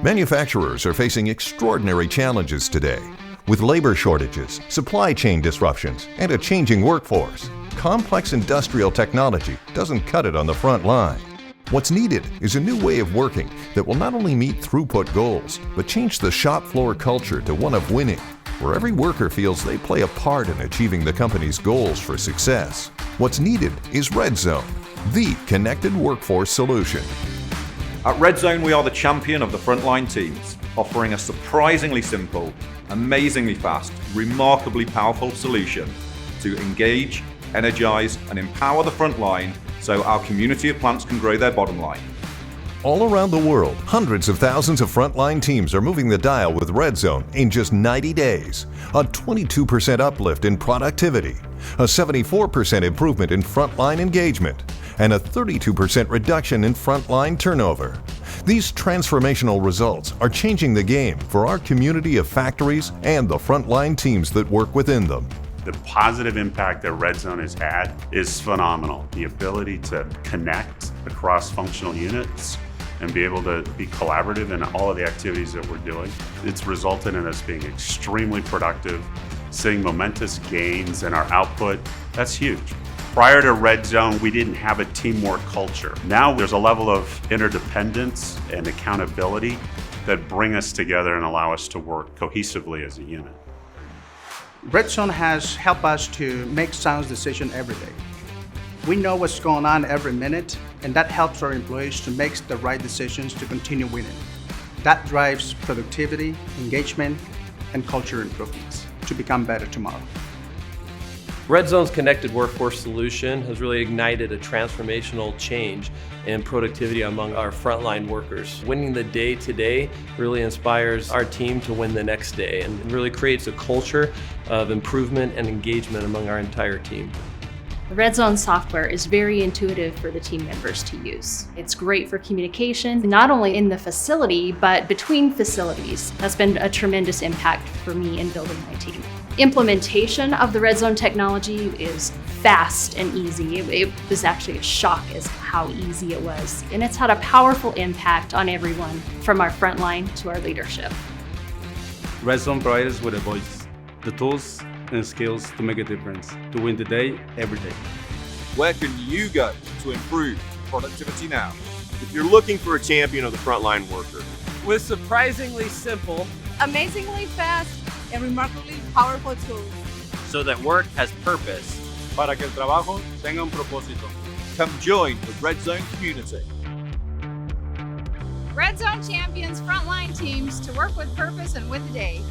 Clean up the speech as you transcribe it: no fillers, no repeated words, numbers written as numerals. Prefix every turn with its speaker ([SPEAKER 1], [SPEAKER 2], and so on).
[SPEAKER 1] Manufacturers are facing extraordinary challenges today. With labor shortages, supply chain disruptions, and a changing workforce, complex industrial technology doesn't cut it on the front line. What's needed is a new way of working that will not only meet throughput goals, but change the shop floor culture to one of winning, where every worker feels they play a part in achieving the company's goals for success. What's needed is Redzone, the connected workforce solution.
[SPEAKER 2] At Redzone, we are the champion of the frontline teams, offering a surprisingly simple, amazingly fast, remarkably powerful solution to engage, energize, and empower the frontline so our community of plants can grow their bottom line.
[SPEAKER 1] All around the world, hundreds of thousands of frontline teams are moving the dial with Redzone in just 90 days. A 22% uplift in productivity, a 74% improvement in frontline engagement, and a 32% reduction in frontline turnover. These transformational results are changing the game for our community of factories and the frontline teams that work within them.
[SPEAKER 3] The positive impact that Redzone has had is phenomenal. The ability to connect across functional units and be able to be collaborative in all of the activities that we're doing. It's resulted in us being extremely productive, seeing momentous gains in our output. That's huge. Prior to Redzone, we didn't have a teamwork culture. Now there's a level of interdependence and accountability that bring us together and allow us to work cohesively as a unit.
[SPEAKER 4] Redzone has helped us to make sound decisions every day. We know what's going on every minute, and that helps our employees to make the right decisions to continue winning. That drives productivity, engagement, and culture improvements to become better tomorrow.
[SPEAKER 5] Redzone's connected workforce solution has really ignited a transformational change in productivity among our frontline workers. Winning the day today really inspires our team to win the next day and really creates a culture of improvement and engagement among our entire team.
[SPEAKER 6] The Redzone software is very intuitive for the team members to use. It's great for communication, not only in the facility, but between facilities. That's been a tremendous impact for me in building my team. Implementation of the Redzone technology is fast and easy. It was actually a shock as how easy it was. And it's had a powerful impact on everyone, from our frontline to our leadership.
[SPEAKER 7] Redzone provides us with a voice, the tools and skills to make a difference, to win the day, every day.
[SPEAKER 8] Where can you go to improve productivity now? If you're looking for a champion of the frontline worker,
[SPEAKER 9] with surprisingly simple,
[SPEAKER 10] amazingly fast, and remarkably powerful tools,
[SPEAKER 11] so that work has purpose,
[SPEAKER 8] para que el trabajo tenga un propósito. Come join the Redzone community.
[SPEAKER 10] Redzone champions frontline teams to work with purpose and win the day.